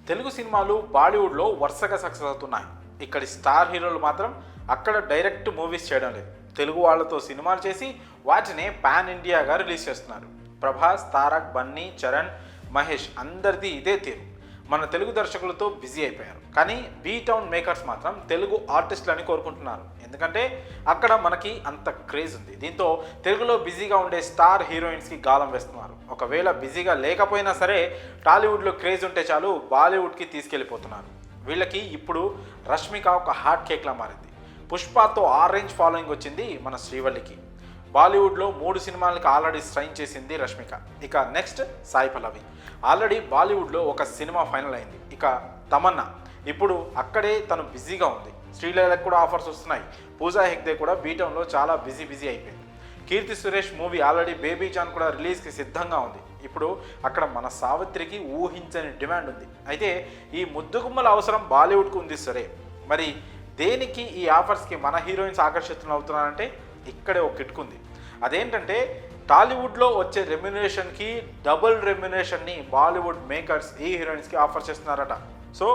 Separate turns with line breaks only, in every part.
తెలుగు సినిమాలు బాలీవుడ్లో వరుసగా సక్సెస్ అవుతున్నాయి. ఇక్కడి స్టార్ హీరోలు మాత్రం అక్కడ డైరెక్ట్ మూవీస్ చేయడం లేదు, తెలుగు వాళ్ళతో సినిమాలు చేసి వాటిని పాన్ ఇండియాగా రిలీజ్ చేస్తున్నారు. ప్రభాస్, తారక్, బన్నీ, చరణ్, మహేష్ అందరిది ఇదే తీరు. మన తెలుగు దర్శకులతో బిజీ అయిపోయారు. కానీ బీ టౌన్ మేకర్స్ మాత్రం తెలుగు ఆర్టిస్టులని కోరుకుంటున్నారు. ఎందుకంటే అక్కడ మనకి అంత క్రేజ్ ఉంది. దీంతో తెలుగులో బిజీగా ఉండే స్టార్ హీరోయిన్స్కి గాలం వేస్తున్నారు. ఒకవేళ బిజీగా లేకపోయినా సరే టాలీవుడ్లో క్రేజ్ ఉంటే చాలు బాలీవుడ్కి తీసుకెళ్ళిపోతున్నారు. వీళ్ళకి ఇప్పుడు రష్మిక ఒక హాట్ కేక్లా మారింది. పుష్పతో ఆరెంజ్ ఫాలోయింగ్ వచ్చింది మన శ్రీవల్లికి. బాలీవుడ్లో 3 సినిమాలకి ఆల్రెడీ స్ట్రైన్ చేసింది రష్మిక. ఇక నెక్స్ట్ సాయి పల్లవి. ఆల్రెడీ బాలీవుడ్లో ఒక సినిమా ఫైనల్ అయింది. ఇక తమన్నా ఇప్పుడు అక్కడే తను బిజీగా ఉంది. శ్రీలీలకు కూడా ఆఫర్స్ వస్తున్నాయి. పూజా హెగ్డే కూడా బీటౌన్లో చాలా బిజీ అయిపోయింది. Keerthy Suresh movie already Baby John కూడా రిలీజ్కి సిద్ధంగా ఉంది. ఇప్పుడు అక్కడ మన సావిత్రికి ఊహించని డిమాండ్ ఉంది. అయితే ఈ ముద్దుగుమ్మల అవసరం బాలీవుడ్కు ఉంది సరే, మరి దేనికి ఈ ఆఫర్స్కి మన హీరోయిన్స్ ఆకర్షితులు అవుతున్నారంటే ఇక్కడే ఒక కిట్కుంది. అదేంటంటే టాలీవుడ్లో వచ్చే రెమ్యునరేషన్కి డబుల్ రెమ్యునరేషన్ని బాలీవుడ్ మేకర్స్ ఈ హీరోయిన్స్కి ఆఫర్ చేస్తున్నారట. సో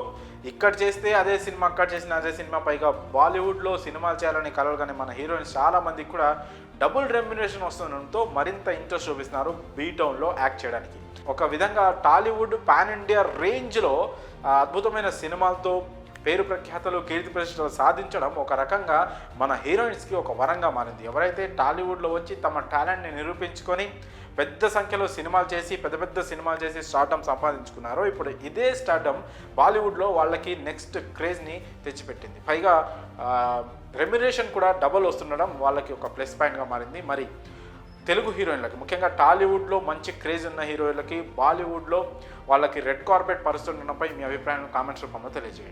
ఇక్కడ చేస్తే అదే సినిమా, అక్కడ చేసిన అదే సినిమా, పైగా బాలీవుడ్లో సినిమాలు చేయాలని కలలు కానీ మన హీరోయిన్స్ చాలామందికి కూడా డబుల్ రెమ్యునరేషన్ వస్తుండడంతో మరింత ఇంట్రెస్ట్ చూపిస్తున్నారు బీటౌన్లో యాక్ట్ చేయడానికి. ఒక విధంగా టాలీవుడ్ పాన్ ఇండియా రేంజ్లో అద్భుతమైన సినిమాలతో పేరు ప్రఖ్యాతలు, కీర్తి ప్రతిష్టలు సాధించడం ఒక రకంగా మన హీరోయిన్స్కి ఒక వరంగా మారింది. ఎవరైతే టాలీవుడ్లో వచ్చి తమ టాలెంట్ని నిరూపించుకొని పెద్ద సంఖ్యలో సినిమాలు చేసి పెద్ద సినిమాలు చేసి స్టార్డమ్ సంపాదించుకున్నారో ఇప్పుడు ఇదే స్టార్డమ్ బాలీవుడ్లో వాళ్ళకి నెక్స్ట్ క్రేజ్ని తెచ్చిపెట్టింది. పైగా రెమ్యునరేషన్ కూడా డబల్ వస్తుండడం వాళ్ళకి ఒక ప్లస్ పాయింట్గా మారింది. మరి తెలుగు హీరోయిన్లకి, ముఖ్యంగా టాలీవుడ్లో మంచి క్రేజ్ ఉన్న హీరోయిన్లకి బాలీవుడ్లో వాళ్ళకి రెడ్ కార్పెట్ పరిస్థితులపై మీ అభిప్రాయాలను కామెంట్స్ రూపంలో తెలియజేయండి.